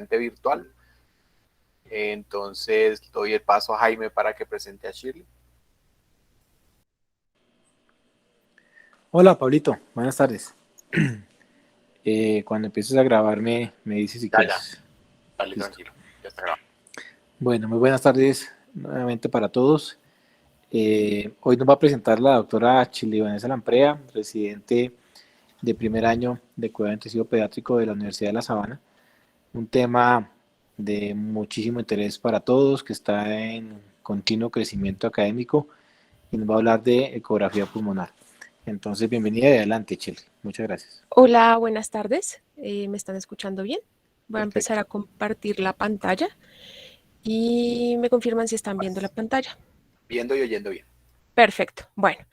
asistente virtual. Entonces doy el paso a Jaime para que presente a Shirley. Hola, Pablito, buenas tardes. Cuando empieces a grabar me dices si Ya, quieres. dale, Listo. tranquilo, ya está grabado. Bueno, muy buenas tardes nuevamente para todos. Hoy nos va a presentar la doctora Shirley Vanessa Lamprea, residente de primer año de cuidado intensivo pediátrico de la Universidad de La Sabana. Un tema de muchísimo interés para todos, que está en continuo crecimiento académico, y nos va a hablar de ecografía pulmonar. Entonces, bienvenida y adelante, Shirley. Muchas gracias. Hola, buenas tardes. ¿Me están escuchando bien? Voy a empezar Perfecto. a compartir la pantalla y me confirman si están viendo la pantalla. Viendo y oyendo bien. Perfecto. Bueno,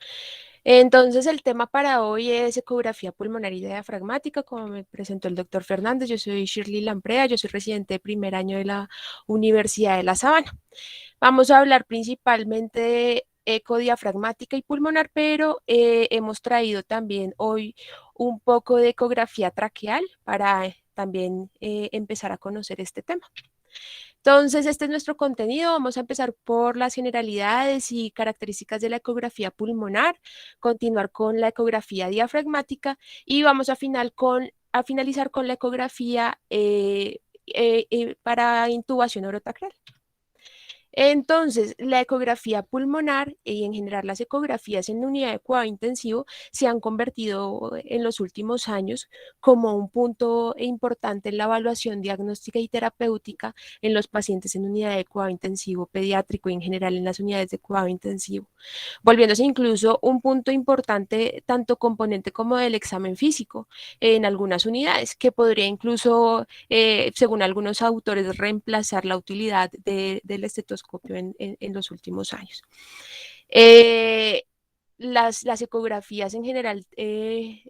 entonces el tema para hoy es ecografía pulmonar y diafragmática, como me presentó el doctor Fernández. Yo soy Shirley Lamprea, yo soy residente de primer año de la Universidad de La Sabana. Vamos a hablar principalmente de ecodiafragmática y pulmonar, pero hemos traído también hoy un poco de ecografía traqueal para también empezar a conocer este tema. Entonces, este es nuestro contenido. Vamos a empezar por las generalidades y características de la ecografía pulmonar, continuar con la ecografía diafragmática y vamos a finalizar con la ecografía para intubación orotraqueal. Entonces, la ecografía pulmonar y en general las ecografías en unidad de cuidado intensivo se han convertido en los últimos años como un punto importante en la evaluación diagnóstica y terapéutica en los pacientes en unidad de cuidado intensivo pediátrico y en general en las unidades de cuidado intensivo, volviéndose incluso un punto importante tanto componente como del examen físico en algunas unidades, que podría incluso, según algunos autores, reemplazar la utilidad del estetoscopio en los últimos años. Las ecografías en general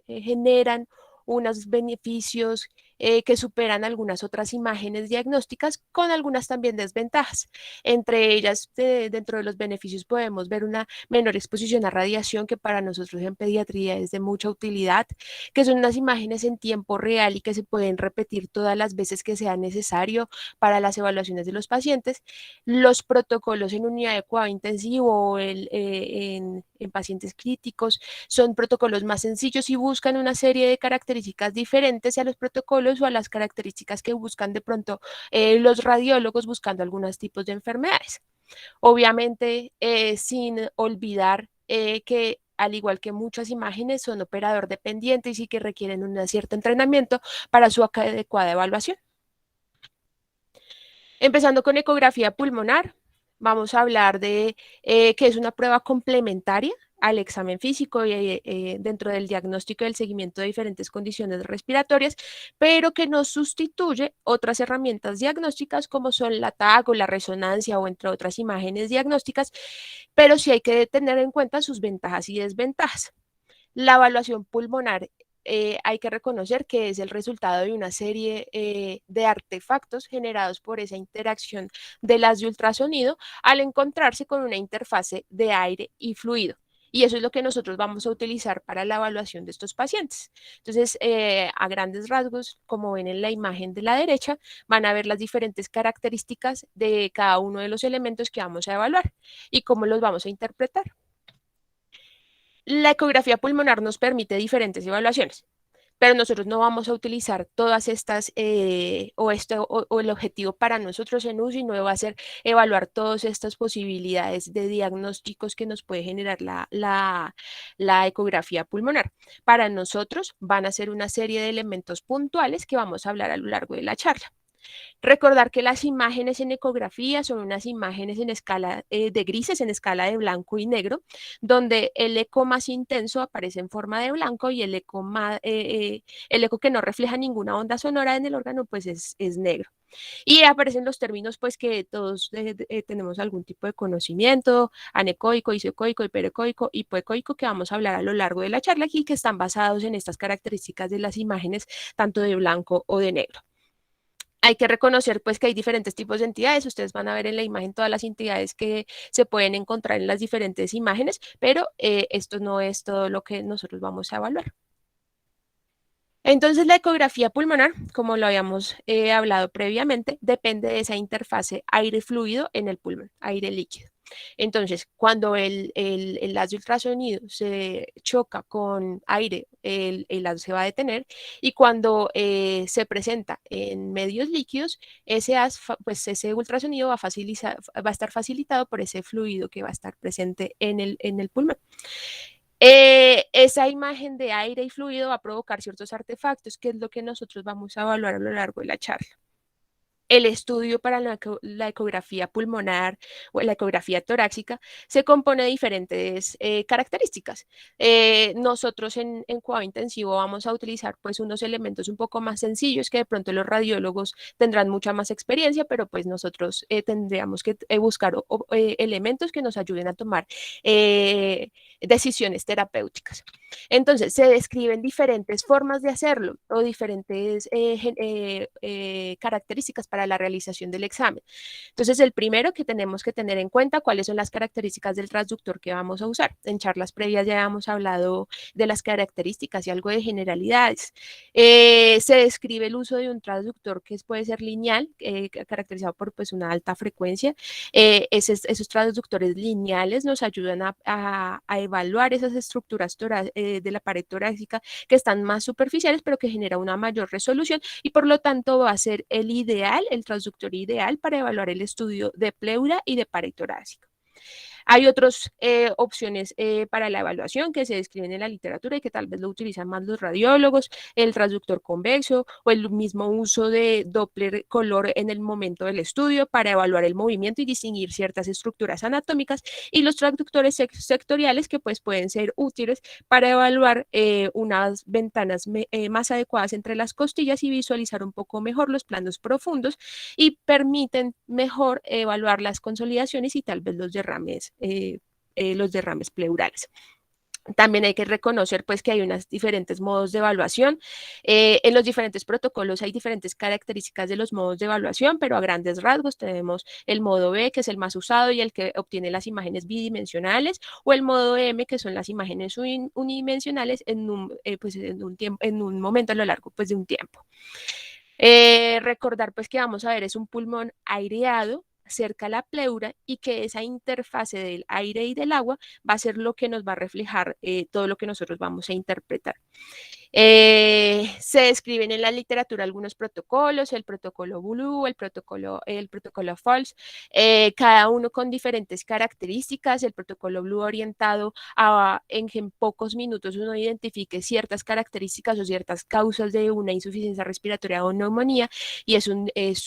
generan unos beneficios que superan algunas otras imágenes diagnósticas con algunas también desventajas. Entre ellas, dentro de los beneficios podemos ver una menor exposición a radiación que para nosotros en pediatría es de mucha utilidad, que son unas imágenes en tiempo real y que se pueden repetir todas las veces que sea necesario para las evaluaciones de los pacientes. Los protocolos en unidad de cuidado intensivo o en pacientes críticos son protocolos más sencillos y buscan una serie de características diferentes a los protocolos o a las características que buscan de pronto los radiólogos buscando algunos tipos de enfermedades. Obviamente, sin olvidar que al igual que muchas imágenes, son operador dependientes y que requieren un cierto entrenamiento para su adecuada evaluación. Empezando con ecografía pulmonar, vamos a hablar de que es una prueba complementaria al examen físico y dentro del diagnóstico y el seguimiento de diferentes condiciones respiratorias, pero que no sustituye otras herramientas diagnósticas como son la TAC o la resonancia o entre otras imágenes diagnósticas, pero sí hay que tener en cuenta sus ventajas y desventajas. La evaluación pulmonar hay que reconocer que es el resultado de una serie de artefactos generados por esa interacción de las de ultrasonido al encontrarse con una interfase de aire y fluido. Y eso es lo que nosotros vamos a utilizar para la evaluación de estos pacientes. Entonces, a grandes rasgos, como ven en la imagen de la derecha, van a ver las diferentes características de cada uno de los elementos que vamos a evaluar y cómo los vamos a interpretar. La ecografía pulmonar nos permite diferentes evaluaciones, pero nosotros no vamos a utilizar todas estas o el objetivo para nosotros en UCI no va a ser evaluar todas estas posibilidades de diagnósticos que nos puede generar la ecografía pulmonar. Para nosotros van a ser una serie de elementos puntuales que vamos a hablar a lo largo de la charla. Recordar que las imágenes en ecografía son unas imágenes en escala de grises, en escala de blanco y negro, donde el eco más intenso aparece en forma de blanco y el eco que no refleja ninguna onda sonora en el órgano pues es negro. Y aparecen los términos pues que todos tenemos algún tipo de conocimiento, anecoico, isocoico, hiperecoico, hipoecoico, que vamos a hablar a lo largo de la charla y que están basados en estas características de las imágenes tanto de blanco o de negro. Hay que reconocer pues que hay diferentes tipos de entidades, ustedes van a ver en la imagen todas las entidades que se pueden encontrar en las diferentes imágenes, pero esto no es todo lo que nosotros vamos a evaluar. Entonces, la ecografía pulmonar, como lo habíamos hablado previamente, depende de esa interfase aire-fluido en el pulmón, aire-líquido. Entonces, cuando el haz de ultrasonido se choca con aire, el haz se va a detener y cuando se presenta en medios líquidos, pues ese ultrasonido va a estar facilitado por ese fluido que va a estar presente en el pulmón. Esa imagen de aire y fluido va a provocar ciertos artefactos, que es lo que nosotros vamos a evaluar a lo largo de la charla. El estudio para la ecografía pulmonar o la ecografía torácica se compone de diferentes características. Nosotros en cuidado intensivo vamos a utilizar pues unos elementos un poco más sencillos que de pronto los radiólogos tendrán mucha más experiencia, pero pues nosotros tendríamos que buscar elementos que nos ayuden a tomar decisiones terapéuticas. Entonces, se describen diferentes formas de hacerlo o diferentes características para la realización del examen. Entonces, el primero que tenemos que tener en cuenta, cuáles son las características del transductor que vamos a usar. En charlas previas ya hemos hablado de las características y algo de generalidades. Se describe el uso de un transductor que puede ser lineal, caracterizado por pues, una alta frecuencia. Esos transductores lineales nos ayudan a evaluar esas estructuras de la pared torácica que están más superficiales, pero que genera una mayor resolución y por lo tanto va a ser el transductor ideal para evaluar el estudio de pleura y de pared torácica. Hay otras opciones para la evaluación que se describen en la literatura y que tal vez lo utilizan más los radiólogos, el transductor convexo o el mismo uso de Doppler color en el momento del estudio para evaluar el movimiento y distinguir ciertas estructuras anatómicas y los transductores sectoriales que pues pueden ser útiles para evaluar unas ventanas más adecuadas entre las costillas y visualizar un poco mejor los planos profundos y permiten mejor evaluar las consolidaciones y tal vez los derrames pleurales. También hay que reconocer pues que hay unos diferentes modos de evaluación. En los diferentes protocolos hay diferentes características de los modos de evaluación, pero a grandes rasgos tenemos el modo B, que es el más usado y el que obtiene las imágenes bidimensionales, o el modo M, que son las imágenes unidimensionales en un momento a lo largo pues, de un tiempo. Recordar pues que vamos a ver es un pulmón aireado cerca a la pleura y que esa interfase del aire y del agua va a ser lo que nos va a reflejar todo lo que nosotros vamos a interpretar. Se describen en la literatura algunos protocolos, el protocolo Blue, el protocolo FALS, cada uno con diferentes características. El protocolo Blue orientado a en que en pocos minutos uno identifique ciertas características o ciertas causas de una insuficiencia respiratoria o neumonía y es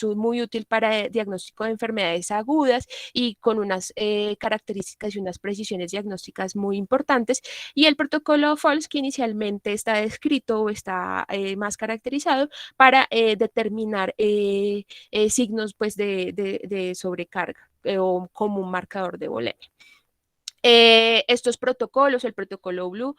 muy útil para diagnóstico de enfermedades agudas y con unas características y unas precisiones diagnósticas muy importantes. Y el protocolo FALS que inicialmente está descrito o está más caracterizado para determinar signos pues, de sobrecarga o como un marcador de volemia. Estos protocolos, el protocolo Blue,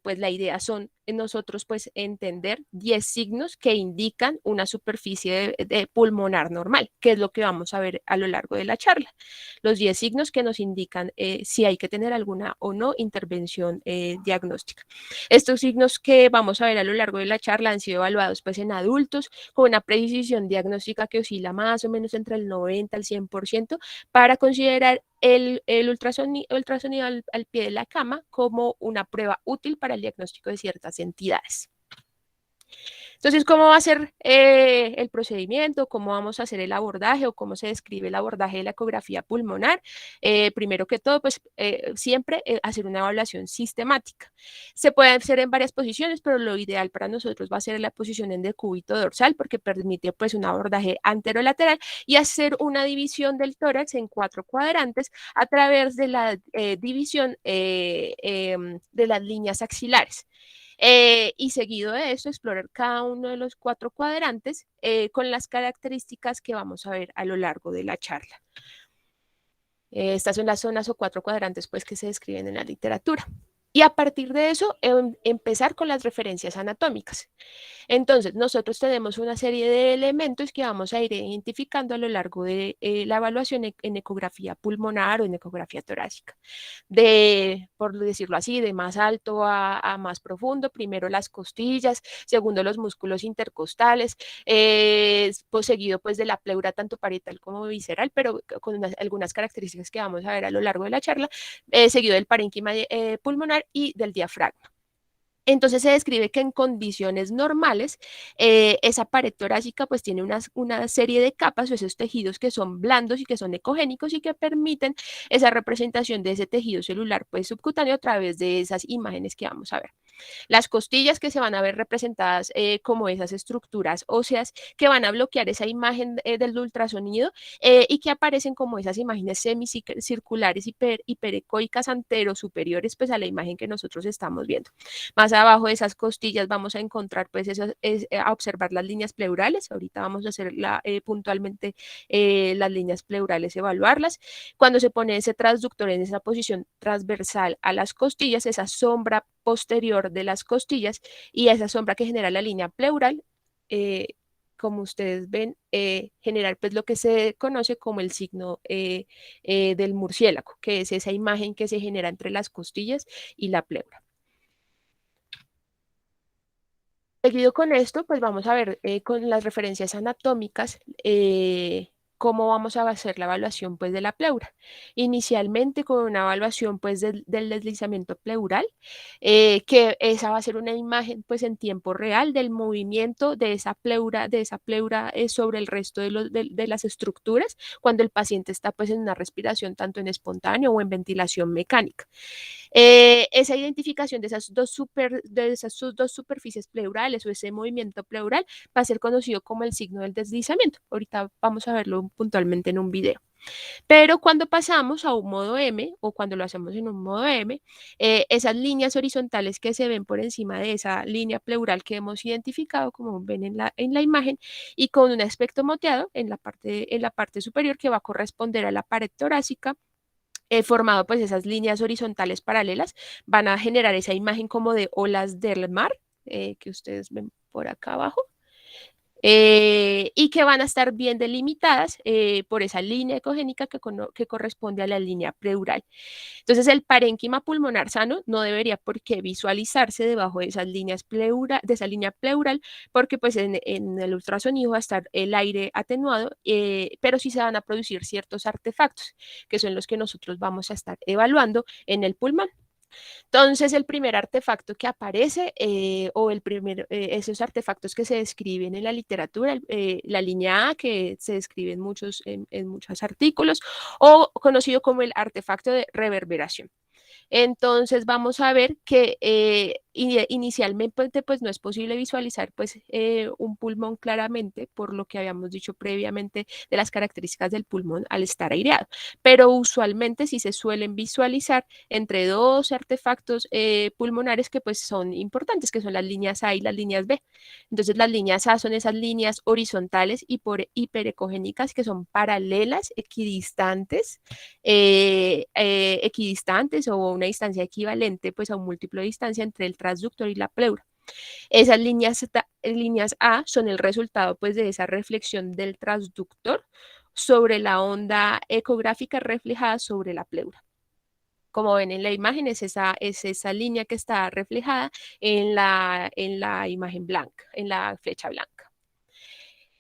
pues la idea son nosotros pues entender 10 signos que indican una superficie de pulmonar normal, que es lo que vamos a ver a lo largo de la charla. Los 10 signos que nos indican si hay que tener alguna o no intervención diagnóstica. Estos signos que vamos a ver a lo largo de la charla han sido evaluados pues en adultos con una precisión diagnóstica que oscila más o menos entre el 90 al 100% para considerar el ultrasonido al pie de la cama como una prueba útil para el diagnóstico de ciertas entidades. Entonces, ¿cómo va a ser el procedimiento? ¿Cómo vamos a hacer el abordaje o cómo se describe el abordaje de la ecografía pulmonar? Primero que todo, pues siempre hacer una evaluación sistemática. Se puede hacer en varias posiciones, pero lo ideal para nosotros va a ser la posición en decúbito dorsal porque permite pues un abordaje anterolateral y hacer una división del tórax en 4 cuadrantes a través de la división de las líneas axilares. Y seguido de eso, explorar cada uno de los 4 cuadrantes con las características que vamos a ver a lo largo de la charla. Estas son las zonas o 4 cuadrantes pues, que se describen en la literatura. Y a partir de eso, empezar con las referencias anatómicas. Entonces, nosotros tenemos una serie de elementos que vamos a ir identificando a lo largo de la evaluación en ecografía pulmonar o en ecografía torácica. Por decirlo así, de más alto a más profundo, primero las costillas, segundo los músculos intercostales, pues seguido pues de la pleura tanto parietal como visceral, pero con algunas características que vamos a ver a lo largo de la charla, seguido del parénquima pulmonar y del diafragma. Entonces se describe que en condiciones normales esa pared torácica pues tiene una serie de capas o esos tejidos que son blandos y que son ecogénicos y que permiten esa representación de ese tejido celular pues subcutáneo a través de esas imágenes que vamos a ver. Las costillas que se van a ver representadas como esas estructuras óseas que van a bloquear esa imagen del ultrasonido y que aparecen como esas imágenes semicirculares hiperecoicas anterosuperiores pues a la imagen que nosotros estamos viendo. Más abajo de esas costillas vamos a encontrar pues a observar las líneas pleurales. Ahorita vamos a hacer puntualmente las líneas pleurales, evaluarlas. Cuando se pone ese transductor en esa posición transversal a las costillas, esa sombra posterior de las costillas y esa sombra que genera la línea pleural, como ustedes ven, generar pues lo que se conoce como el signo del murciélago, que es esa imagen que se genera entre las costillas y la pleura. Seguido con esto, pues vamos a ver con las referencias anatómicas cómo vamos a hacer la evaluación pues de la pleura. Inicialmente con una evaluación pues del deslizamiento pleural, que esa va a ser una imagen pues en tiempo real del movimiento de esa pleura sobre el resto de las estructuras cuando el paciente está pues en una respiración tanto en espontáneo o en ventilación mecánica. Esa identificación de esas dos superficies pleurales o ese movimiento pleural va a ser conocido como el signo del deslizamiento. Ahorita vamos a verlo puntualmente en un video. Pero cuando pasamos a un modo M o cuando lo hacemos en un modo M, esas líneas horizontales que se ven por encima de esa línea pleural que hemos identificado, como ven en la imagen, y con un aspecto moteado en la parte superior que va a corresponder a la pared torácica, formado pues esas líneas horizontales paralelas, van a generar esa imagen como de olas del mar, que ustedes ven por acá abajo. Y que van a estar bien delimitadas por esa línea ecogénica que corresponde a la línea pleural. Entonces, el parénquima pulmonar sano no debería por qué visualizarse debajo de esas líneas de esa línea pleural, porque pues en el ultrasonido va a estar el aire atenuado, pero sí se van a producir ciertos artefactos, que son los que nosotros vamos a estar evaluando en el pulmón. Entonces, el primer artefacto que aparece, esos artefactos que se describen en la literatura, la línea A, que se describe en muchos artículos, o conocido como el artefacto de reverberación. Entonces vamos a ver que inicialmente pues no es posible visualizar pues un pulmón claramente por lo que habíamos dicho previamente de las características del pulmón al estar aireado, pero usualmente sí se suelen visualizar entre dos artefactos pulmonares que pues son importantes, que son las líneas A y las líneas B. Entonces las líneas A son esas líneas horizontales y hiperecogénicas que son paralelas, equidistantes o una distancia equivalente pues a un múltiplo de distancia entre el transductor y la pleura. Esas líneas A son el resultado pues de esa reflexión del transductor sobre la onda ecográfica reflejada sobre la pleura. Como ven en la imagen, es esa línea que está reflejada en la imagen blanca, en la flecha blanca.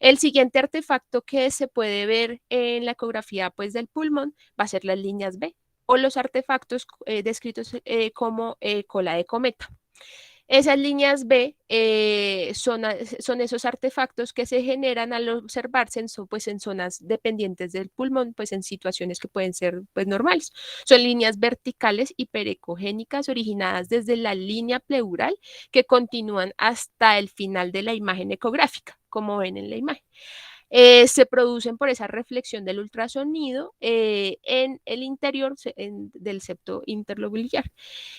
El siguiente artefacto que se puede ver en la ecografía pues, del pulmón va a ser las líneas B o los artefactos descritos como cola de cometa. Esas líneas B son esos artefactos que se generan al observarse en zonas dependientes del pulmón, pues en situaciones que pueden ser pues, normales. Son líneas verticales hiperecogénicas originadas desde la línea pleural que continúan hasta el final de la imagen ecográfica, como ven en la imagen. se producen por esa reflexión del ultrasonido en el interior del septo interlobular.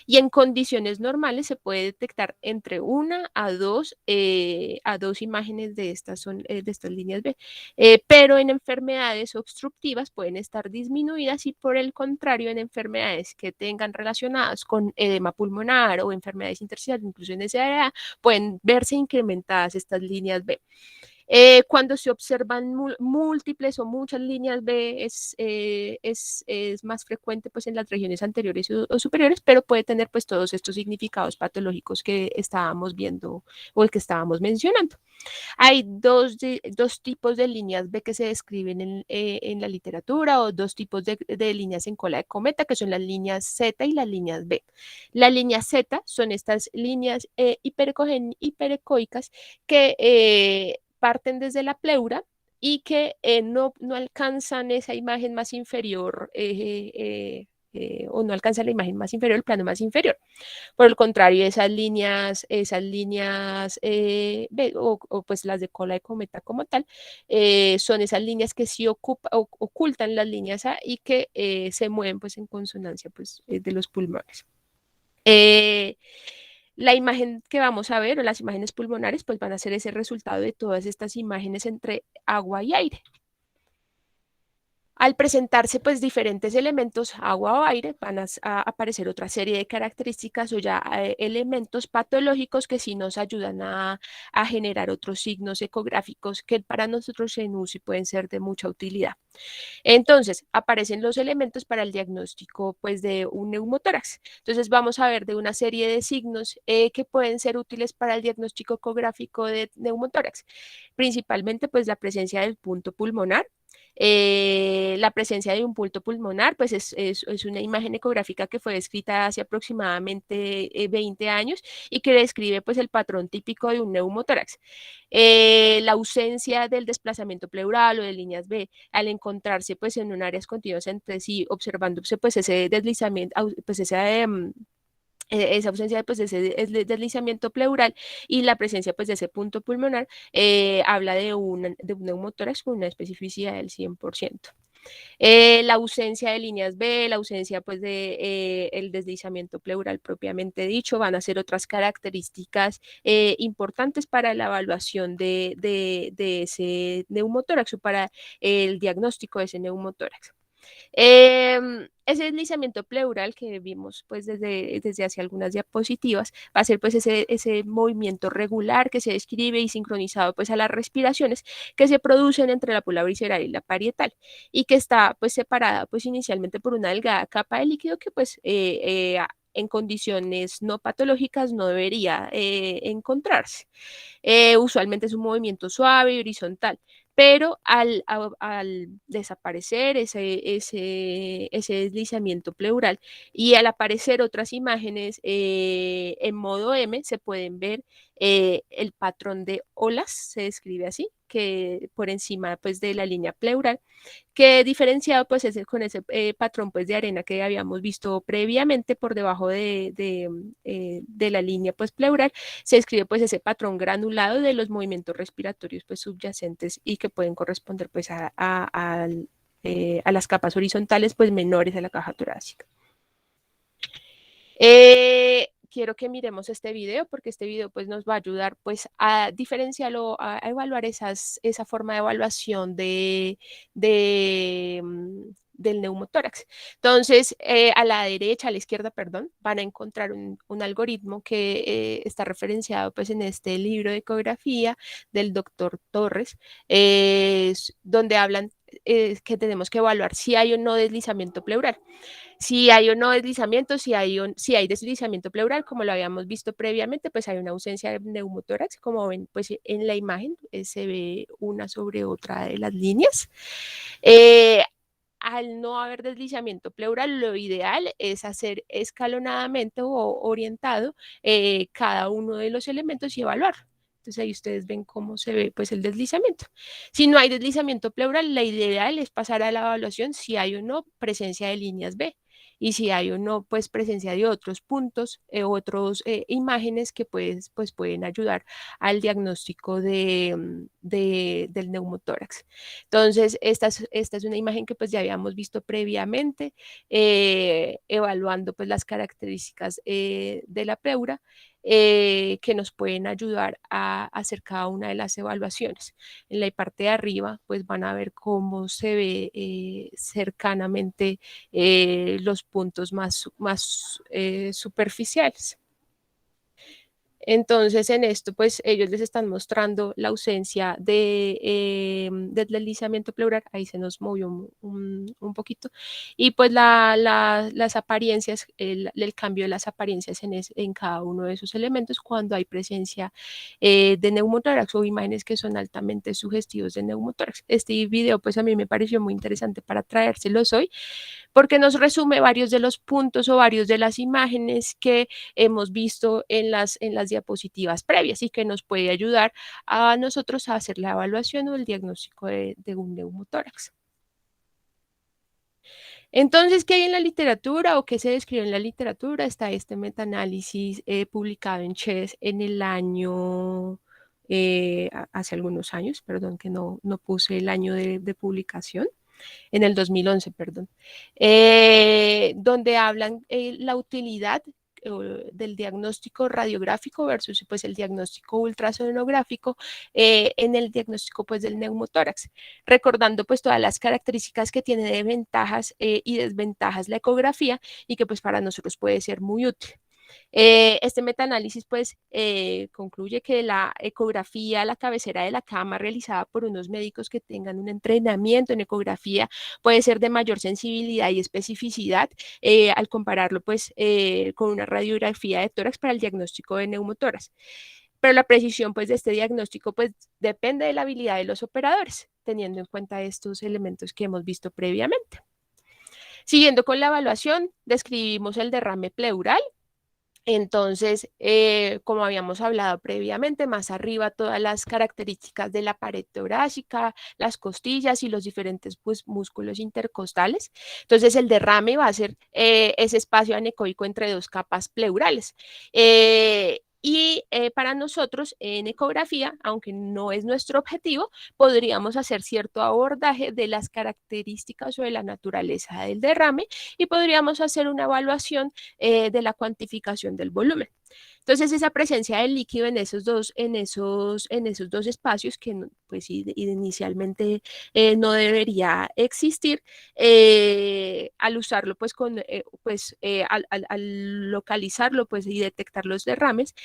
Y en condiciones normales se puede detectar entre una a dos imágenes de de estas líneas B. Pero en enfermedades obstructivas pueden estar disminuidas y por el contrario en enfermedades que tengan relacionadas con edema pulmonar o enfermedades intersticiales, incluso en SAA, pueden verse incrementadas estas líneas B. Cuando se observan múltiples o muchas líneas B es más frecuente pues en las regiones anteriores o superiores, pero puede tener pues todos estos significados patológicos que estábamos viendo o el que estábamos mencionando. Hay dos tipos de líneas B que se describen en la literatura, o dos tipos de líneas en cola de cometa, que son las líneas Z y las líneas B. La línea Z son estas líneas hiperecoicas que parten desde la pleura y que no alcanzan esa imagen más inferior o no alcanzan la imagen más inferior, el plano más inferior. Por el contrario, esas líneas o pues las de cola de cometa como tal, son esas líneas que sí ocultan las líneas A y que se mueven pues en consonancia pues, de los pulmones. La imagen que vamos a ver, o las imágenes pulmonares, pues van a ser ese resultado de todas estas imágenes entre agua y aire. Al presentarse pues diferentes elementos, agua o aire, van a aparecer otra serie de características o ya elementos patológicos que sí nos ayudan a generar otros signos ecográficos que para nosotros en UCI pueden ser de mucha utilidad. Entonces, aparecen los elementos para el diagnóstico pues, de un neumotórax. Entonces, vamos a ver de una serie de signos que pueden ser útiles para el diagnóstico ecográfico de neumotórax. Principalmente, pues, la presencia del punto pulmonar. La presencia de un punto pulmonar, pues es una imagen ecográfica que fue descrita hace aproximadamente 20 años y que describe pues el patrón típico de un neumotórax. La ausencia del desplazamiento pleural o de líneas B, al encontrarse pues en un áreas continuas entre sí, observándose pues ese deslizamiento, pues esa ausencia pues, de ese deslizamiento pleural y la presencia pues, de ese punto pulmonar habla de un neumotórax con una especificidad del 100%. La ausencia de líneas B, la ausencia pues de el deslizamiento pleural propiamente dicho, van a ser otras características importantes para la evaluación de ese neumotórax o para el diagnóstico de ese neumotórax. Ese deslizamiento pleural que vimos pues desde hace algunas diapositivas va a ser pues ese movimiento regular que se describe y sincronizado pues a las respiraciones que se producen entre la póla visceral y la parietal y que está pues separada pues inicialmente por una delgada capa de líquido que pues en condiciones no patológicas no debería encontrarse. Usualmente es un movimiento suave y horizontal, pero al desaparecer ese deslizamiento pleural y al aparecer otras imágenes en modo M, se pueden ver el patrón de olas, se describe así, que por encima pues, de la línea pleural, que diferenciado pues con ese patrón pues de arena que habíamos visto previamente por debajo de la línea pues pleural, se escribe pues ese patrón granulado de los movimientos respiratorios pues subyacentes y que pueden corresponder pues a las capas horizontales pues menores de la caja torácica. Quiero que miremos este video porque este video pues nos va a ayudar pues a diferenciarlo, a evaluar esa forma de evaluación del neumotórax. Entonces, a la derecha, a la izquierda, perdón, van a encontrar un algoritmo que está referenciado pues en este libro de ecografía del doctor Torres, donde hablan que tenemos que evaluar si hay o no deslizamiento pleural. Si hay o no deslizamiento, si hay deslizamiento pleural, como lo habíamos visto previamente, pues hay una ausencia de neumotórax, como ven pues en la imagen, se ve una sobre otra de las líneas. Al no haber deslizamiento pleural, lo ideal es hacer escalonadamente o orientado cada uno de los elementos y evaluar. Entonces ahí ustedes ven cómo se ve pues el deslizamiento. Si no hay deslizamiento pleural, la ideal es pasar a la evaluación si hay o no presencia de líneas B. y si hay o no pues presencia de otros puntos, otros imágenes que pues pueden ayudar al diagnóstico del neumotórax. Entonces, esta es una imagen que pues ya habíamos visto previamente, evaluando pues las características de la pleura, que nos pueden ayudar a hacer cada una de las evaluaciones. En la parte de arriba, pues van a ver cómo se ve cercanamente los puntos más superficiales. Entonces, en esto, pues ellos les están mostrando la ausencia de deslizamiento pleural. Ahí se nos movió un poquito. Y pues las apariencias, el cambio de las apariencias en cada uno de esos elementos cuando hay presencia de neumotórax o imágenes que son altamente sugestivos de neumotórax. Este video, pues a mí me pareció muy interesante para traérselos hoy, porque nos resume varios de los puntos o varios de las imágenes que hemos visto en las diapositivas previas y que nos puede ayudar a nosotros a hacer la evaluación o el diagnóstico de un neumotórax. Entonces, ¿qué hay en la literatura o qué se describe en la literatura? Está este metaanálisis publicado en CHES en el año, hace algunos años, perdón que no puse el año de publicación, en el 2011, perdón, donde hablan la utilidad del diagnóstico radiográfico versus pues el diagnóstico ultrasonográfico en el diagnóstico pues del neumotórax, recordando pues todas las características que tiene de ventajas y desventajas la ecografía y que pues para nosotros puede ser muy útil. Este metaanálisis pues concluye que la ecografía, la cabecera de la cama realizada por unos médicos que tengan un entrenamiento en ecografía puede ser de mayor sensibilidad y especificidad al compararlo pues con una radiografía de tórax para el diagnóstico de neumotórax. Pero la precisión pues de este diagnóstico pues depende de la habilidad de los operadores, teniendo en cuenta estos elementos que hemos visto previamente. Siguiendo con la evaluación, describimos el derrame pleural. Entonces, como habíamos hablado previamente, más arriba todas las características de la pared torácica, las costillas y los diferentes pues, músculos intercostales. Entonces, el derrame va a ser ese espacio anecoico entre dos capas pleurales. Y para nosotros en ecografía, aunque no es nuestro objetivo, podríamos hacer cierto abordaje de las características o de la naturaleza del derrame y podríamos hacer una evaluación de la cuantificación del volumen. Entonces, esa presencia del líquido en esos dos espacios que pues inicialmente no debería existir, al usarlo pues al localizarlo pues y detectar los derrames,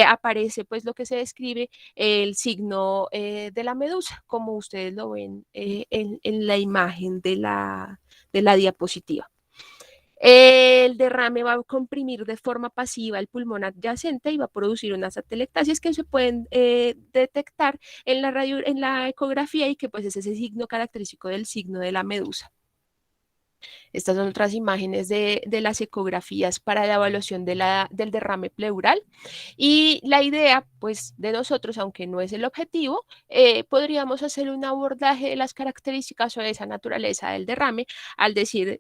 aparece pues lo que se describe el signo de la medusa, como ustedes lo ven en la imagen de la diapositiva. El derrame va a comprimir de forma pasiva el pulmón adyacente y va a producir unas atelectasias que se pueden detectar en la ecografía y que pues es ese signo característico del signo de la medusa. Estas son otras imágenes de las ecografías para la evaluación del derrame pleural. Y la idea, pues, de nosotros, aunque no es el objetivo, podríamos hacer un abordaje de las características o de esa naturaleza del derrame, al decir,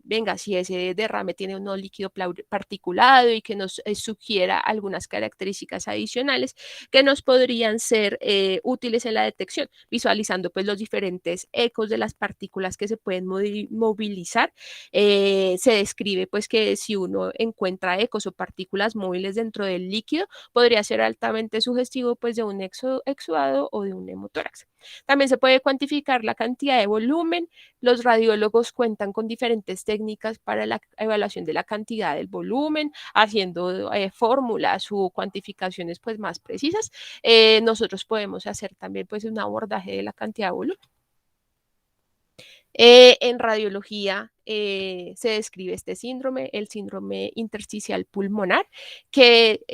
venga, si ese derrame tiene un líquido particulado y que nos sugiera algunas características adicionales que nos podrían ser útiles en la detección, visualizando pues los diferentes ecos de las partículas que se pueden movilizar. Se describe pues que si uno encuentra ecos o partículas móviles dentro del líquido, podría ser altamente sugestivo pues de un exudado o de un neumotórax. También se puede cuantificar la cantidad de volumen. Los radiólogos cuentan con diferentes técnicas para la evaluación de la cantidad del volumen, haciendo fórmulas o cuantificaciones pues más precisas. Nosotros podemos hacer también pues un abordaje de la cantidad de volumen. En radiología se describe este síndrome, el síndrome intersticial pulmonar, que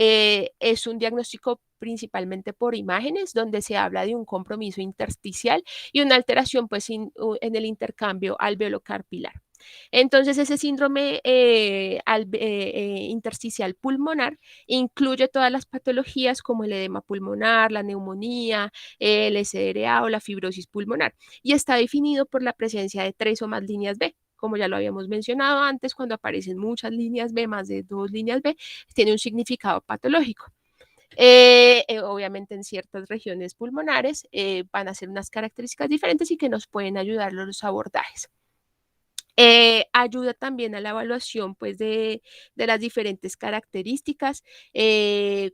es un diagnóstico principalmente por imágenes, donde se habla de un compromiso intersticial y una alteración pues, en el intercambio alveolo-carpilar. Entonces, ese síndrome intersticial pulmonar incluye todas las patologías como el edema pulmonar, la neumonía, el SDRA o la fibrosis pulmonar, y está definido por la presencia de 3 o más líneas B, como ya lo habíamos mencionado antes, cuando aparecen muchas líneas B, más de 2 líneas B, tiene un significado patológico. Obviamente en ciertas regiones pulmonares van a ser unas características diferentes y que nos pueden ayudar los abordajes. Ayuda también a la evaluación pues, de las diferentes características,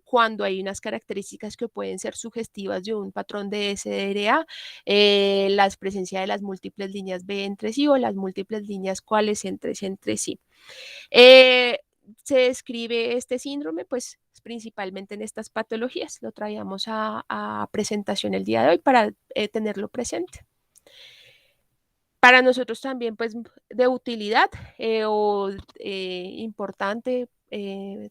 cuando hay unas características que pueden ser sugestivas de un patrón de SDRA, la presencia de las múltiples líneas B entre sí o las múltiples líneas cuales entre sí. Se describe este síndrome pues principalmente en estas patologías. Lo traíamos a presentación el día de hoy para tenerlo presente. Para nosotros también, pues, de utilidad importante,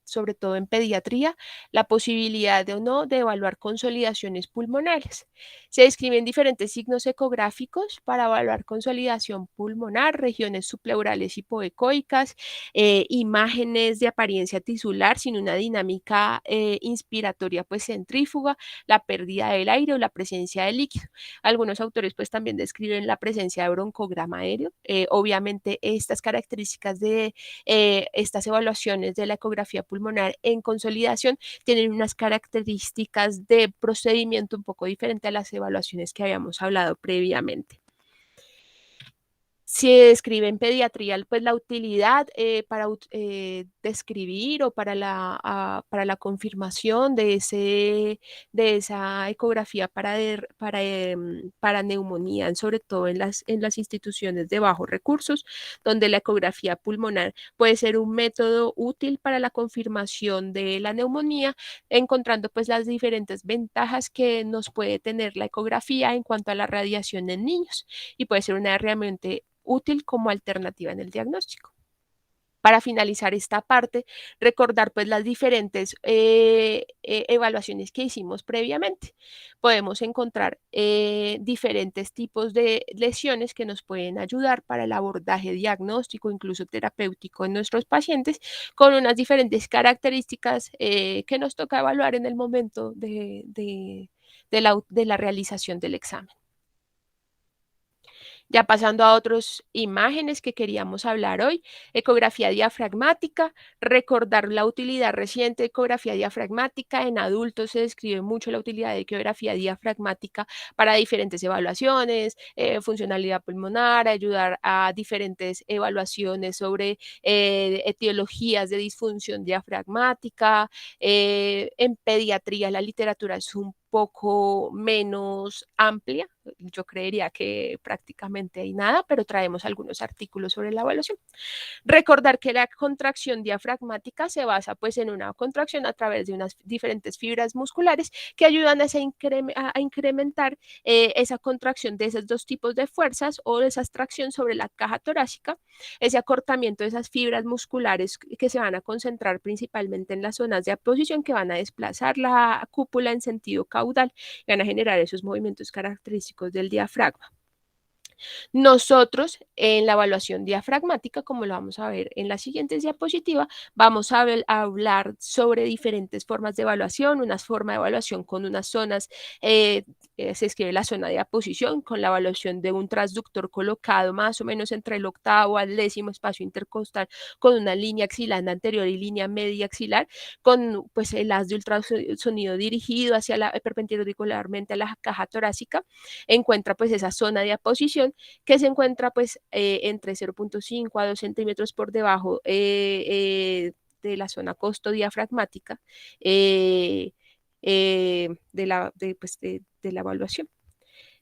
sobre todo en pediatría, la posibilidad de o no de evaluar consolidaciones pulmonares. Se describen diferentes signos ecográficos para evaluar consolidación pulmonar, regiones subpleurales hipoecoicas, imágenes de apariencia tisular sin una dinámica inspiratoria, pues centrífuga, la pérdida del aire o la presencia de líquido. Algunos autores pues también describen la presencia de broncograma aéreo. Obviamente estas características de estas evaluaciones de la ecografía pulmonar en consolidación tienen unas características de procedimiento un poco diferente a las evaluaciones que habíamos hablado previamente. Se describe en pediatría pues, la utilidad para describir o para la confirmación de esa ecografía para neumonía, sobre todo en las instituciones de bajos recursos, donde la ecografía pulmonar puede ser un método útil para la confirmación de la neumonía, encontrando pues las diferentes ventajas que nos puede tener la ecografía en cuanto a la radiación en niños, y puede ser una herramienta útil como alternativa en el diagnóstico. Para finalizar esta parte, recordar pues las diferentes evaluaciones que hicimos previamente. Podemos encontrar diferentes tipos de lesiones que nos pueden ayudar para el abordaje diagnóstico, incluso terapéutico en nuestros pacientes, con unas diferentes características que nos toca evaluar en el momento de la realización del examen. Ya pasando a otras imágenes que queríamos hablar hoy, ecografía diafragmática, recordar la utilidad reciente de ecografía diafragmática. En adultos se describe mucho la utilidad de ecografía diafragmática para diferentes evaluaciones, funcionalidad pulmonar, ayudar a diferentes evaluaciones sobre etiologías de disfunción diafragmática. En pediatría la literatura es un poco menos amplia. Yo creería que prácticamente hay nada, pero traemos algunos artículos sobre la evaluación. Recordar que la contracción diafragmática se basa pues en una contracción a través de unas diferentes fibras musculares que ayudan a incrementar esa contracción de esos dos tipos de fuerzas o de esa tracción sobre la caja torácica, ese acortamiento de esas fibras musculares que se van a concentrar principalmente en las zonas de aposición, que van a desplazar la cúpula en sentido caudal y van a generar esos movimientos característicos del diafragma. Nosotros en la evaluación diafragmática, como lo vamos a ver en la siguiente diapositiva, vamos a hablar sobre diferentes formas de evaluación, una forma de evaluación con unas zonas, se escribe la zona de aposición, con la evaluación de un transductor colocado más o menos entre el octavo al 10º espacio intercostal, con una línea axilar anterior y línea media axilar, con pues el haz de ultrasonido dirigido perpendicularmente a la caja torácica. Encuentra pues esa zona de aposición que se encuentra pues entre 0.5 a 2 centímetros por debajo de la zona costodiafragmática de la evaluación.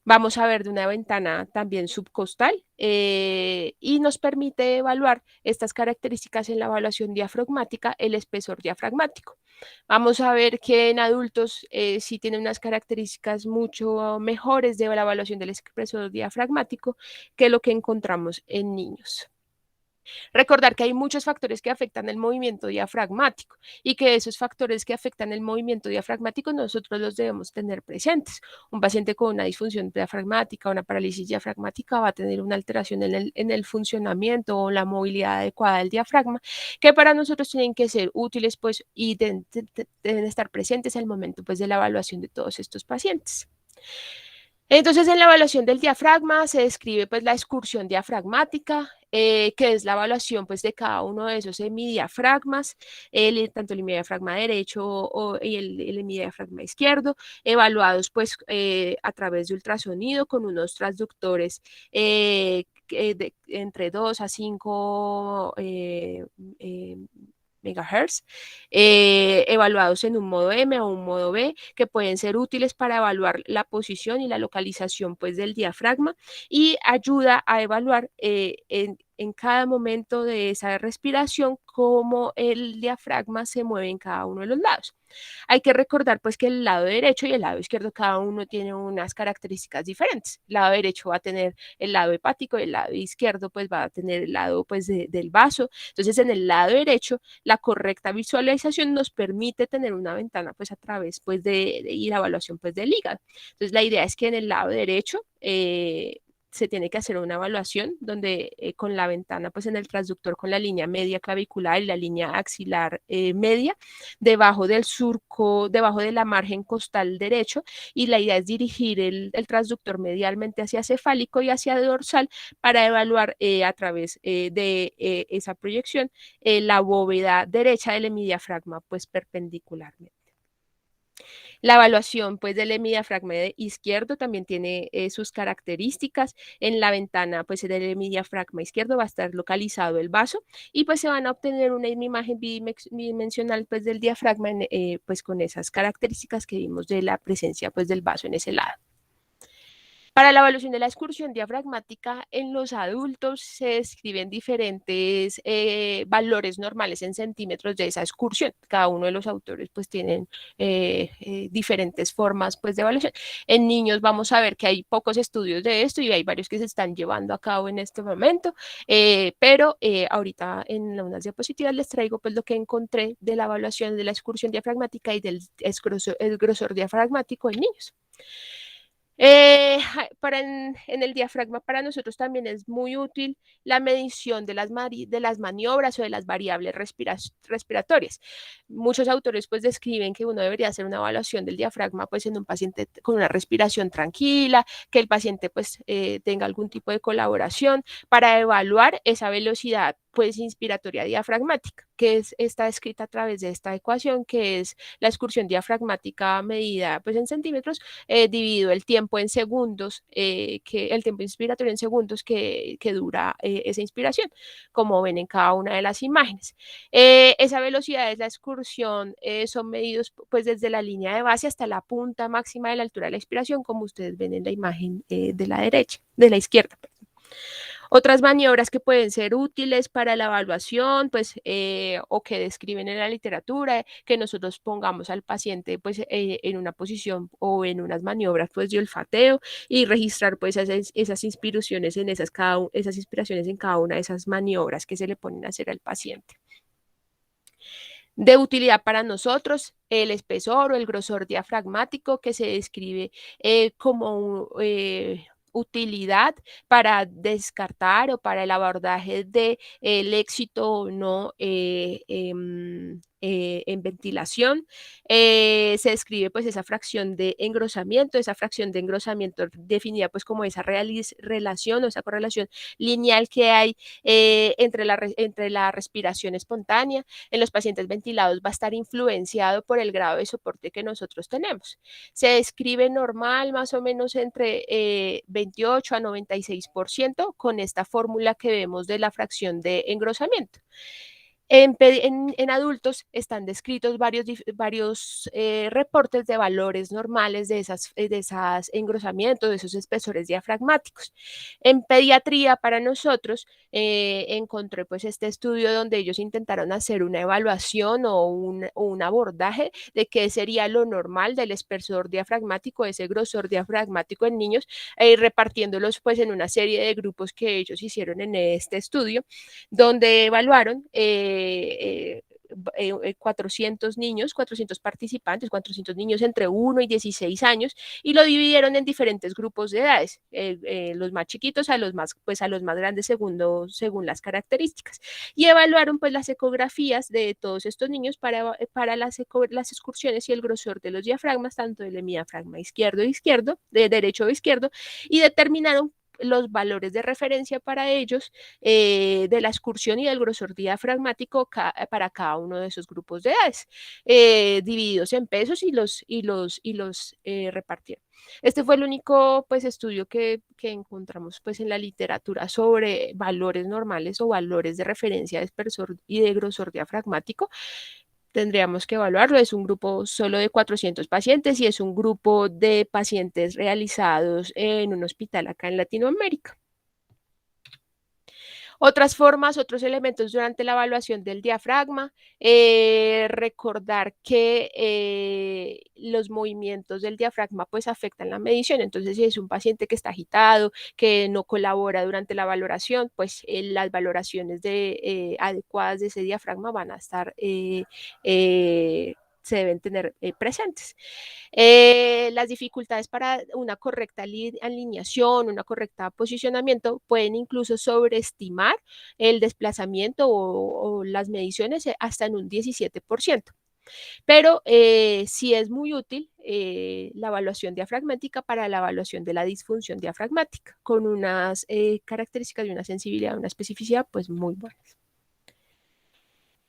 Vamos a ver de una ventana también subcostal y nos permite evaluar estas características en la evaluación diafragmática, el espesor diafragmático. Vamos a ver que en adultos sí tienen unas características mucho mejores de la evaluación del espesor diafragmático que lo que encontramos en niños. Recordar que hay muchos factores que afectan el movimiento diafragmático y que esos factores que afectan el movimiento diafragmático nosotros los debemos tener presentes. Un paciente con una disfunción diafragmática, una parálisis diafragmática va a tener una alteración en el funcionamiento o la movilidad adecuada del diafragma, que para nosotros tienen que ser útiles pues, y deben estar presentes al momento pues, de la evaluación de todos estos pacientes. Entonces, en la evaluación del diafragma se describe pues la excursión diafragmática, que es la evaluación pues de cada uno de esos hemidiafragmas, tanto el hemidiafragma derecho y el hemidiafragma izquierdo, evaluados pues a través de ultrasonido con unos transductores entre 2 a 5 megahertz, evaluados en un modo M o un modo B, que pueden ser útiles para evaluar la posición y la localización pues, del diafragma y ayuda a evaluar en cada momento de esa respiración cómo el diafragma se mueve en cada uno de los lados. Hay que recordar pues que el lado derecho y el lado izquierdo cada uno tiene unas características diferentes. El lado derecho va a tener el lado hepático y el lado izquierdo pues va a tener el lado pues del vaso. Entonces en el lado derecho la correcta visualización nos permite tener una ventana pues a través pues y la evaluación pues del hígado. Entonces la idea es que en el lado derecho se tiene que hacer una evaluación donde con la ventana pues en el transductor con la línea media clavicular y la línea axilar media debajo del surco, debajo de la margen costal derecho, y la idea es dirigir el transductor medialmente hacia cefálico y hacia dorsal para evaluar a través de esa proyección la bóveda derecha del hemidiafragma pues perpendicularmente. La evaluación pues del hemidiafragma izquierdo también tiene sus características. En la ventana pues del hemidiafragma izquierdo va a estar localizado el vaso y pues se van a obtener una imagen bidimensional pues del diafragma pues con esas características que vimos de la presencia pues del vaso en ese lado. Para la evaluación de la excursión diafragmática en los adultos se describen diferentes valores normales en centímetros de esa excursión. Cada uno de los autores pues tienen diferentes formas pues de evaluación. En niños vamos a ver que hay pocos estudios de esto y hay varios que se están llevando a cabo en este momento, pero ahorita en unas diapositivas les traigo pues lo que encontré de la evaluación de la excursión diafragmática y del grosor diafragmático en niños. En el diafragma para nosotros también es muy útil la medición de las maniobras o de las variables respiratorias. Muchos autores pues describen que uno debería hacer una evaluación del diafragma pues en un paciente con una respiración tranquila, que el paciente pues tenga algún tipo de colaboración para evaluar esa velocidad pues inspiratoria diafragmática, que está descrita a través de esta ecuación, que es la excursión diafragmática medida pues en centímetros dividido el tiempo en segundos, el tiempo inspiratorio en segundos que dura esa inspiración, como ven en cada una de las imágenes. Esa velocidad es la excursión, son medidos pues desde la línea de base hasta la punta máxima de la altura de la inspiración, como ustedes ven en la imagen de la izquierda. Otras maniobras que pueden ser útiles para la evaluación, pues, o que describen en la literatura, que nosotros pongamos al paciente, pues, en una posición o en unas maniobras, pues, de olfateo y registrar, pues, esas inspiraciones esas inspiraciones en cada una de esas maniobras que se le ponen a hacer al paciente. De utilidad para nosotros, el espesor o el grosor diafragmático que se describe como utilidad para descartar o para el abordaje de el éxito o no en ventilación. Se describe pues esa fracción de engrosamiento definida pues como esa relación o esa correlación lineal que hay entre la respiración espontánea. En los pacientes ventilados va a estar influenciado por el grado de soporte que nosotros tenemos. Se describe normal más o menos entre 28 a 96% con esta fórmula que vemos de la fracción de engrosamiento. En adultos están descritos varios reportes de valores normales de esas engrosamientos, de esos espesores diafragmáticos. En pediatría, para nosotros, encontré pues este estudio donde ellos intentaron hacer una evaluación o un abordaje de qué sería lo normal del espesor diafragmático, ese grosor diafragmático en niños, repartiéndolos pues en una serie de grupos que ellos hicieron en este estudio, donde evaluaron 400 niños, 400 participantes, 400 niños entre 1 y 16 años, y lo dividieron en diferentes grupos de edades, los más chiquitos a los más, pues, a los más grandes según las características. Y evaluaron pues las ecografías de todos estos niños para las excursiones y el grosor de los diafragmas, tanto del hemidiafragma de derecho o izquierdo, y determinaron los valores de referencia para ellos de la excursión y del grosor diafragmático para cada uno de esos grupos de edades, divididos en pesos y los repartieron. Este fue el único pues, estudio que encontramos pues, en la literatura sobre valores normales o valores de referencia de espesor y de grosor diafragmático. Tendríamos que evaluarlo. Es un grupo solo de 400 pacientes y es un grupo de pacientes realizados en un hospital acá en Latinoamérica. Otras formas, otros elementos durante la evaluación del diafragma, recordar que los movimientos del diafragma pues afectan la medición. Entonces, si es un paciente que está agitado, que no colabora durante la valoración, pues las valoraciones adecuadas de ese diafragma van a estar se deben tener presentes. Las dificultades para una correcta alineación, una correcta posicionamiento, pueden incluso sobreestimar el desplazamiento o las mediciones hasta en un 17%. Pero sí es muy útil la evaluación diafragmática para la evaluación de la disfunción diafragmática, con unas características de una sensibilidad, una especificidad pues muy buenas.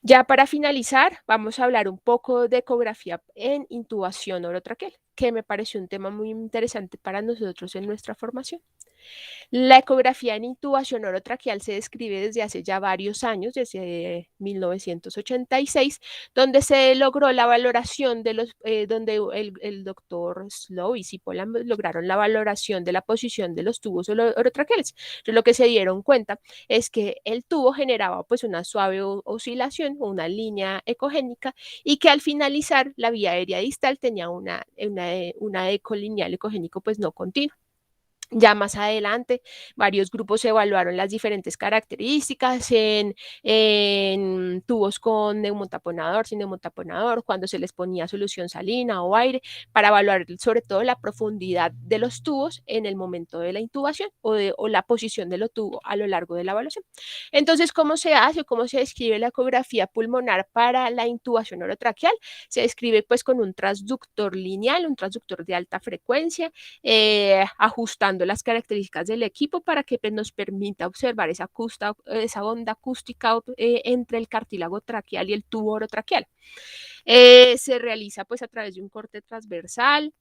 Ya para finalizar, vamos a hablar un poco de ecografía en intubación orotraqueal, que me pareció un tema muy interesante para nosotros en nuestra formación. La ecografía en intubación orotraqueal se describe desde hace ya varios años, desde 1986, donde se logró la valoración de donde el doctor Slow y Cipolla lograron la valoración de la posición de los tubos orotraqueales. Entonces, lo que se dieron cuenta es que el tubo generaba pues una suave oscilación, una línea ecogénica, y que al finalizar la vía aérea distal tenía una eco lineal ecogénico pues no continuo. Ya más adelante, varios grupos evaluaron las diferentes características en tubos con neumotaponador, sin neumotaponador, cuando se les ponía solución salina o aire, para evaluar sobre todo la profundidad de los tubos en el momento de la intubación o la posición de los tubos a lo largo de la evaluación. Entonces, ¿cómo se hace o cómo se describe la ecografía pulmonar para la intubación orotraqueal? Se describe pues con un transductor lineal, un transductor de alta frecuencia, ajustando las características del equipo para que pues, nos permita observar esa onda acústica entre el cartílago traqueal y el tubo orotraqueal. Se realiza pues a través de un corte transversal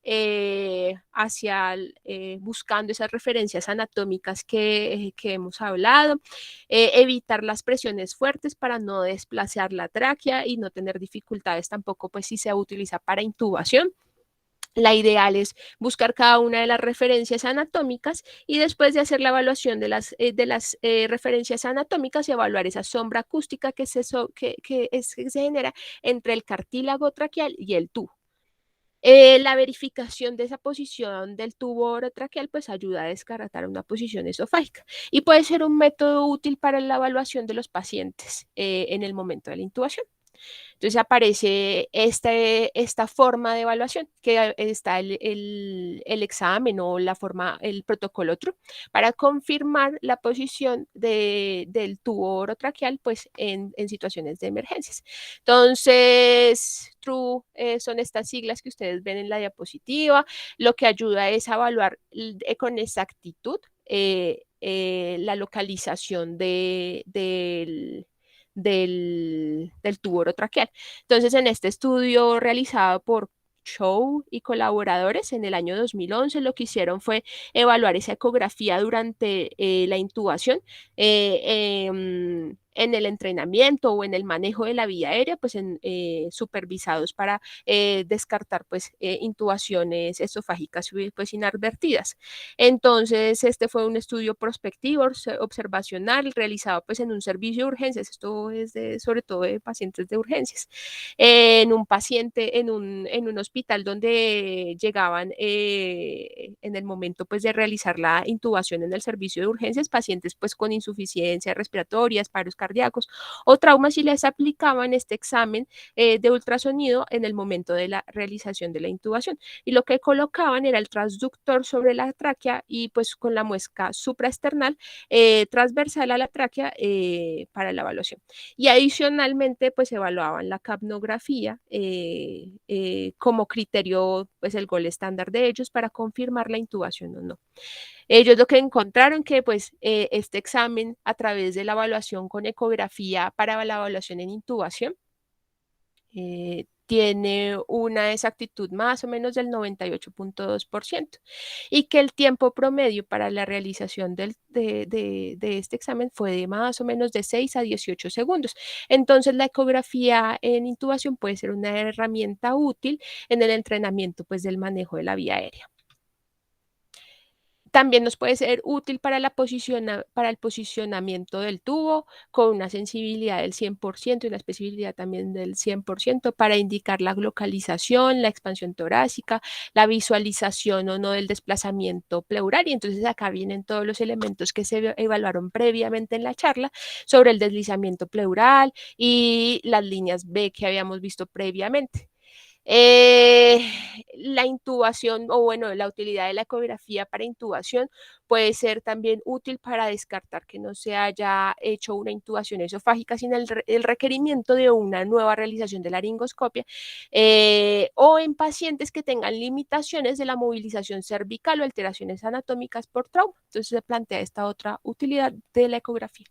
buscando esas referencias anatómicas que hemos hablado, evitar las presiones fuertes para no desplazar la tráquea y no tener dificultades tampoco pues si se utiliza para intubación. La ideal es buscar cada una de las referencias anatómicas y después de hacer la evaluación de las referencias anatómicas, evaluar esa sombra acústica que se genera entre el cartílago traqueal y el tubo. La verificación de esa posición del tubo orotraqueal pues ayuda a descartar una posición esofágica y puede ser un método útil para la evaluación de los pacientes en el momento de la intubación. Entonces aparece esta forma de evaluación, que está el examen o el protocolo TRUE, para confirmar la posición del tubo orotraqueal pues, en situaciones de emergencias. Entonces, TRUE son estas siglas que ustedes ven en la diapositiva. Lo que ayuda es a evaluar con exactitud la localización del tubo orotraqueal. Entonces, en este estudio realizado por Chow y colaboradores en el año 2011, lo que hicieron fue evaluar esa ecografía durante la intubación en el entrenamiento o en el manejo de la vía aérea, pues supervisados para descartar pues intubaciones esofágicas pues inadvertidas. Entonces, este fue un estudio prospectivo, observacional, realizado pues en un servicio de urgencias. Esto es sobre todo de pacientes de urgencias. En un hospital donde llegaban en el momento pues de realizar la intubación en el servicio de urgencias, pacientes pues con insuficiencia respiratorias, paros cardíacos, cardíacos o traumas y les aplicaban este examen de ultrasonido en el momento de la realización de la intubación. Y lo que colocaban era el transductor sobre la tráquea y pues con la muesca supraesternal transversal a la tráquea para la evaluación. Y adicionalmente pues evaluaban la capnografía como criterio, pues el gol estándar de ellos para confirmar la intubación o no. Ellos lo que encontraron que pues este examen a través de la evaluación con ecografía para la evaluación en intubación tiene una exactitud más o menos del 98.2% y que el tiempo promedio para la realización de este examen fue de más o menos de 6 a 18 segundos. Entonces la ecografía en intubación puede ser una herramienta útil en el entrenamiento pues del manejo de la vía aérea. También nos puede ser útil para el posicionamiento del tubo con una sensibilidad del 100% y una especificidad también del 100% para indicar la localización, la expansión torácica, la visualización o no del desplazamiento pleural. Y entonces acá vienen todos los elementos que se evaluaron previamente en la charla sobre el deslizamiento pleural y las líneas B que habíamos visto previamente. La intubación o bueno, la utilidad de la ecografía para intubación puede ser también útil para descartar que no se haya hecho una intubación esofágica sin el requerimiento de una nueva realización de laringoscopia o en pacientes que tengan limitaciones de la movilización cervical o alteraciones anatómicas por trauma. Entonces se plantea esta otra utilidad de la ecografía.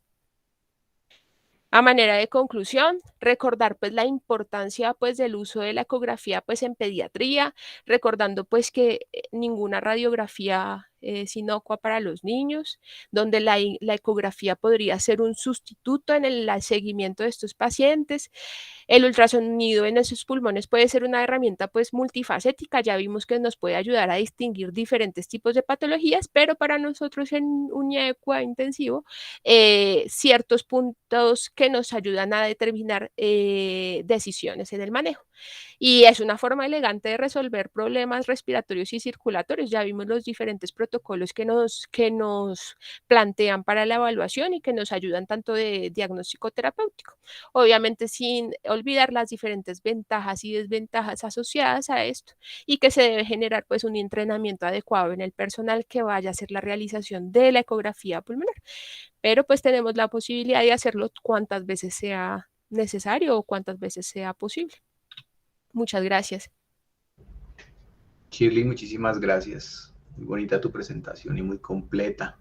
A manera de conclusión, recordar pues la importancia pues del uso de la ecografía pues en pediatría, recordando pues que ninguna radiografía es inocua para los niños, donde la ecografía podría ser un sustituto en el seguimiento de estos pacientes. El ultrasonido en esos pulmones puede ser una herramienta pues multifacética, ya vimos que nos puede ayudar a distinguir diferentes tipos de patologías, pero para nosotros en UNIECUA intensivo, ciertos puntos que nos ayudan a determinar decisiones en el manejo. Y es una forma elegante de resolver problemas respiratorios y circulatorios. Ya vimos los diferentes protocolos que nos plantean para la evaluación y que nos ayudan tanto de diagnóstico terapéutico. Obviamente sin olvidar las diferentes ventajas y desventajas asociadas a esto y que se debe generar pues un entrenamiento adecuado en el personal que vaya a hacer la realización de la ecografía pulmonar. Pero pues tenemos la posibilidad de hacerlo cuantas veces sea necesario o cuantas veces sea posible. Muchas gracias. Shirley, muchísimas gracias. Muy bonita tu presentación y muy completa.